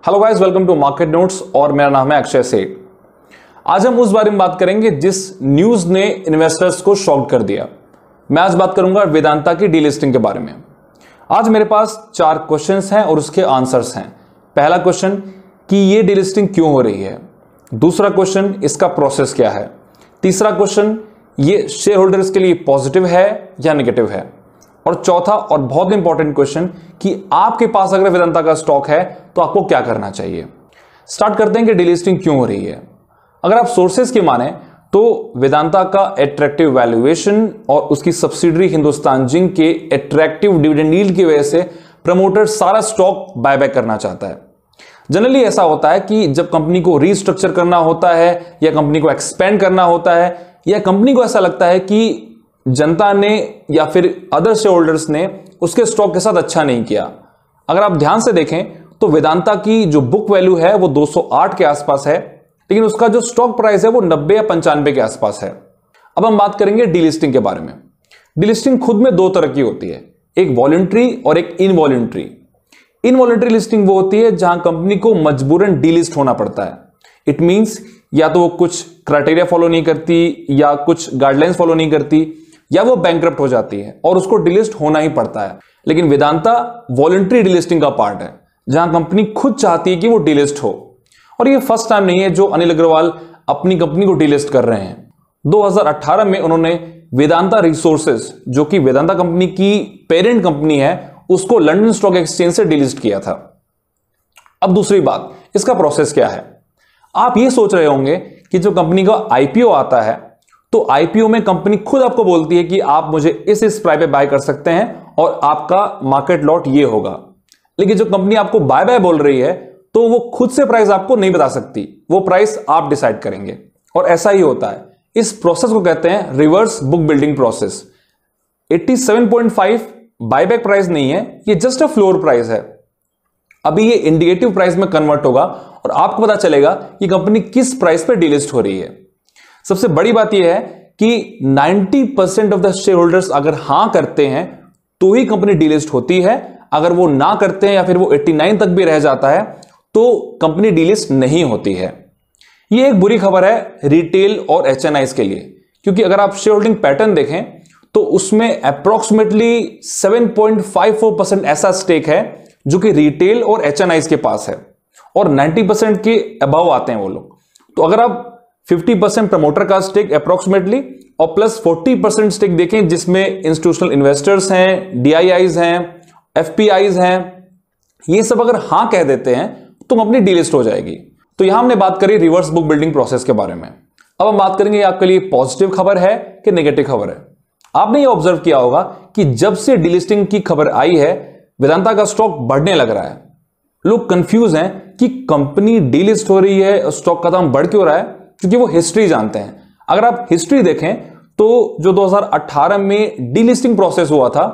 Hello guys, welcome to market notes और मेरा नाम है अक्षय सेठ। आज हम उस बारे में बात करेंगे जिस न्यूज ने इन्वेस्टर्स को शॉक कर दिया। मैं आज बात करूंगा वेदांता की डीलिस्टिंग के बारे में। आज मेरे पास 4 क्वेश्चंस हैं और उसके आंसर्स हैं। पहला क्वेश्चन कि ये डीलिस्टिंग क्यों हो रही है। दूसरा क्वेश्चन, इसका प्रोसेस क्या है। तीसरा क्वेश्चन, ये शेयर होल्डर्स के लिए पॉजिटिव है या नेगेटिव है। और चौथा और बहुत इंपॉर्टेंट क्वेश्चन कि आपके पास अगर वेदांता का स्टॉक है तो आपको क्या करना चाहिए। स्टार्ट करते हैं कि डीलिस्टिंग क्यों हो रही है। अगर आप सोर्सेज की माने तो वेदांता का अट्रैक्टिव वैल्यूएशन और उसकी सब्सिडरी हिंदुस्तान जिंक के अट्रैक्टिव डिविडेंड यील्ड की वजह से प्रमोटर सारा स्टॉक बायबैक करना चाहता है। जनरली ऐसा होता है कि जब कंपनी को रीस्ट्रक्चर करना होता है या कंपनी को एक्सपेंड करना होता है या कंपनी को ऐसा लगता है कि जनता ने या फिर अदर शेयर होल्डर्स ने उसके स्टॉक के साथ अच्छा नहीं किया। अगर आप ध्यान से देखें तो वेदांता की जो बुक वैल्यू है वो 208 के आसपास है, लेकिन उसका जो स्टॉक प्राइस है वो 90 या 95 के आसपास है। अब हम बात करेंगे डीलिस्टिंग के बारे में। डीलिस्टिंग खुद में 2 तरह की होती है, एक वॉलंटरी और एक इनवॉलंटरी। इनवॉलंटरी लिस्टिंग वो होती है जहां कंपनी को मजबूरन डीलिस्ट होना पड़ता है। इट मींस या तो वो कुछ क्राइटेरिया फॉलो नहीं करती या कुछ गाइडलाइंस फॉलो नहीं करती या वो बैंकरप्ट हो जाती है और उसको डिलिस्ट होना ही पड़ता है। लेकिन वेदांता वॉलंटरी डिलिस्टिंग का पार्ट है जहां कंपनी खुद चाहती है कि वो डिलिस्ट हो। और ये फर्स्ट टाइम नहीं है जो अनिल अग्रवाल अपनी कंपनी को डिलिस्ट कर रहे हैं। 2018 में उन्होंने वेदांता रिसोर्सेज, जो कि वेदांता कंपनी की पेरेंट कंपनी है, उसको लंदन स्टॉक एक्सचेंज से डिलिस्ट किया था। अब दूसरी बात, इसका प्रोसेस क्या है। आप ये सोच रहे होंगे कि जो कंपनी का आईपीओ आता है तो आईपीओ में कंपनी खुद आपको बोलती है कि आप मुझे इस प्राइस पे बाय कर सकते हैं और आपका मार्केट लॉट ये होगा। लेकिन जो कंपनी आपको बाय बाय बोल रही है तो वो खुद से प्राइस आपको नहीं बता सकती, वो प्राइस आप डिसाइड करेंगे। और ऐसा ही होता है। इस प्रोसेस को कहते हैं reverse book building process. 87.5 buyback price नहीं है, ये जस्ट अ फ्लोर प्राइस है। अभी ये इंडिकेटिव प्राइस में कन्वर्ट होगा और आपको पता चलेगा कि कंपनी किस प्राइस पे डीलिस्ट हो रही है। सबसे बड़ी बात यह है कि 90% ऑफ द शेयर होल्डर्स अगर हां करते हैं तो ही कंपनी डीलिस्ट होती है। अगर वो ना करते हैं या फिर वो 89 तक भी रह जाता है तो कंपनी डीलिस्ट नहीं होती है। ये एक बुरी खबर है रिटेल और एचएनआईज के लिए, क्योंकि अगर आप शेयर होल्डिंग पैटर्न देखें तो उसमें अप्रोक्सीमेटली 7.54% ऐसा स्टेक है जो कि रिटेल और एचएनआईज के पास है और 90% के अबव आते हैं वो लोग। तो अगर आप 50% प्रमोटर का स्टेक अप्रोक्सीमेटली और प्लस 40% स्टेक देखें जिसमें इंस्टीट्यूशनल इन्वेस्टर्स हैं, डीआईआईज हैं, एफपीआईज हैं, ये सब अगर हां कह देते हैं तो कंपनी डीलिस्ट हो जाएगी। तो यहां हमने बात करी रिवर्स बुक बिल्डिंग प्रोसेस के बारे में। अब हम बात करेंगे आपके लिए पॉजिटिव खबर है कि नेगेटिव खबर है। आपने ये ऑब्जर्व किया होगा कि जब से डीलिस्टिंग की खबर आई है वेदांता का स्टॉक बढ़ने लग रहा है। लोग कंफ्यूज हैं कि कंपनी डीलिस्ट हो रही है, स्टॉक का दाम बढ़ क्यों रहा है, क्योंकि वो हिस्ट्री जानते हैं। अगर आप हिस्ट्री देखें तो जो 2018 में डीलिस्टिंग प्रोसेस हुआ था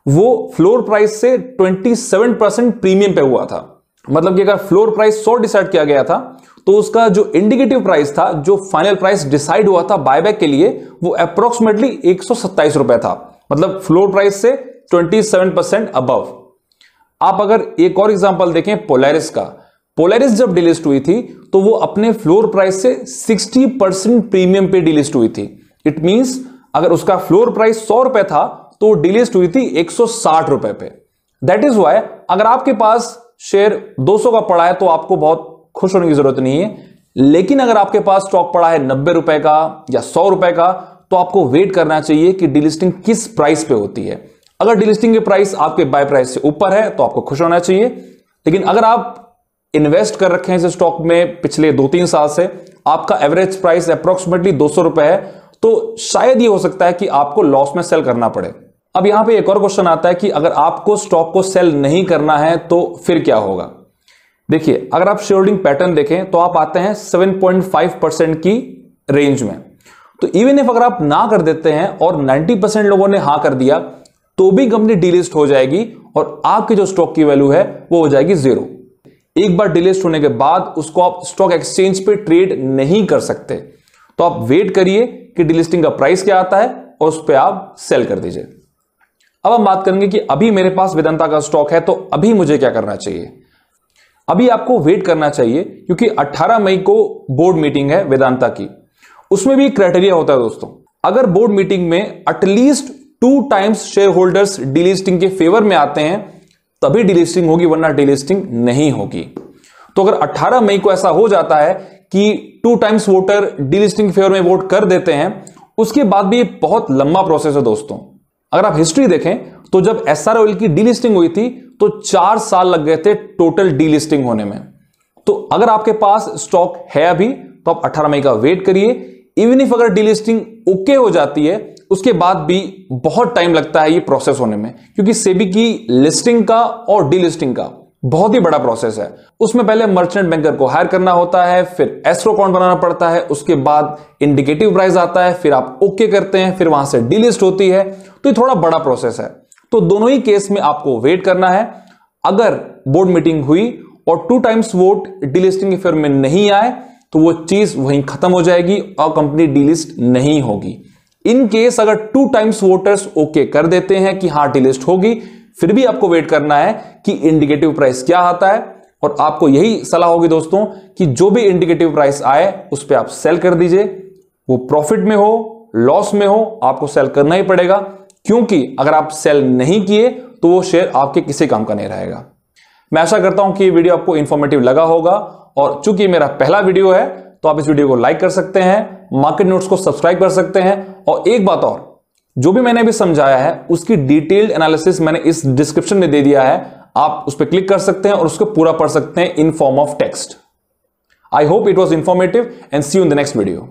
वो फ्लोर प्राइस से 27% प्रीमियम पे हुआ था। मतलब कि अगर फ्लोर प्राइस 100 डिसाइड किया गया था तो उसका जो इंडिकेटिव प्राइस था, जो फाइनल प्राइस डिसाइड हुआ था बायबैक के लिए, वो अप्रोक्सीमेटली 127 रुपए था। मतलब फ्लोर प्राइस से 27% अबव। आप अगर एक और एग्जांपल देखें पोलैरिस का, पोलैरिस जब डिलिस्ट हुई थी तो वो अपने फ्लोर प्राइस से 60% प्रीमियम पे डिलिस्ट हुई थी। इट मींस अगर उसका फ्लोर प्राइस 100 रुपए था तो डिलिस्ट हुई थी 160 रुपए पे। दैट इज वाई अगर आपके पास शेयर 200 का पड़ा है तो आपको बहुत खुश होने की जरूरत नहीं है। लेकिन अगर आपके पास स्टॉक पड़ा है 90 रुपए का या 100 रुपए का तो आपको वेट करना चाहिए कि डीलिस्टिंग किस प्राइस पे होती है। अगर डीलिस्टिंग की प्राइस आपके बाय प्राइस से ऊपर है तो आपको खुश होना चाहिए। लेकिन अगर आप इन्वेस्ट कर रखे हैं इस स्टॉक में पिछले 2-3 साल से, आपका एवरेज प्राइस अप्रोक्सीमेटली 200 रुपए है, तो शायद ये हो सकता है कि आपको लॉस में सेल करना पड़े। अब यहां पे एक और क्वेश्चन आता है कि अगर आपको स्टॉक को सेल नहीं करना है तो फिर क्या होगा। देखिए, अगर आप शेयर होल्डिंग पैटर्न देखें तो आप आते हैं 7.5% की रेंज में। तो इवन इफ अगर आप ना कर देते हैं और 90% लोगों ने हां कर दिया तो भी कंपनी डीलिस्ट हो जाएगी और आपकी जो स्टॉक की वैल्यू है वो हो जाएगी 0। एक बार डिलिस्ट होने के बाद उसको आप स्टॉक एक्सचेंज पे ट्रेड नहीं कर सकते। तो आप वेट करिए कि डिलिस्टिंग का प्राइस क्या आता है और उस पर आप सेल कर दीजिए। अब हम बात करेंगे कि अभी मेरे पास वेदांता का स्टॉक है तो अभी मुझे क्या करना चाहिए। अभी आपको वेट करना चाहिए क्योंकि 18 मई को बोर्ड मीटिंग है वेदांता की। उसमें भी क्राइटेरिया होता है दोस्तों, अगर बोर्ड मीटिंग में at least 2 times share holders delisting के फेवर में आते हैं तभी डीलिस्टिंग होगी, वरना डीलिस्टिंग नहीं होगी। तो अगर 18 मई को ऐसा हो जाता है कि 2 टाइम्स वोटर डीलिस्टिंग के फेवर में वोट कर देते हैं, उसके बाद भी बहुत लंबा प्रोसेस है दोस्तों। अगर आप हिस्ट्री देखें तो जब एसआर ऑयल की डीलिस्टिंग हुई थी तो 4 साल लग गए थे टोटल डीलिस्टिंग होने में। तो अगर आपके पास स्टॉक है अभी तो आप 18 मई का वेट करिए। इवन इफ अगर डीलिस्टिंग ओके हो जाती है उसके बाद भी बहुत टाइम लगता है ये प्रोसेस होने में, क्योंकि सेबी की लिस्टिंग का और डीलिस्टिंग का बहुत ही बड़ा प्रोसेस है। उसमें पहले मर्चेंट बैंकर को हायर करना होता है, फिर एस्क्रो अकाउंट बनाना पड़ता है, उसके बाद इंडिकेटिव प्राइस आता है, फिर आप ओके करते हैं, फिर वहां से डीलिस्ट होती है। तो ये थोड़ा बड़ा प्रोसेस है। तो दोनों ही केस में आपको वेट करना है। अगर बोर्ड मीटिंग हुई और 2 टाइम्स वोट डीलिस्टिंग के फेवर में नहीं आए तो वो चीज वहीं खत्म हो जाएगी और कंपनी डीलिस्ट नहीं होगी। इन केस अगर 2 टाइम्स वोटर्स ओके कर देते हैं कि हां डीलिस्ट होगी, फिर भी आपको वेट करना है कि इंडिकेटिव प्राइस क्या आता है। और आपको यही सलाह होगी दोस्तों कि जो भी इंडिकेटिव प्राइस आए उस पर आप सेल कर दीजिए। वो प्रॉफिट में हो लॉस में हो आपको सेल करना ही पड़ेगा, क्योंकि अगर आप सेल नहीं किए तो वो शेयर आपके किसी काम का नहीं रहेगा। मैं आशा करता हूं कि ये वीडियो आपको इंफॉर्मेटिव लगा होगा, और चूंकि मेरा पहला वीडियो है तो आप इस वीडियो को लाइक कर सकते हैं, मार्केट नोट्स को सब्सक्राइब कर सकते हैं। और एक बात और, जो भी मैंने अभी समझाया है उसकी डिटेल्ड एनालिसिस मैंने इस डिस्क्रिप्शन में दे दिया है, आप उस पर क्लिक कर सकते हैं और उसको पूरा पढ़ सकते हैं in form of text. I hope it was informative and see you in the next video.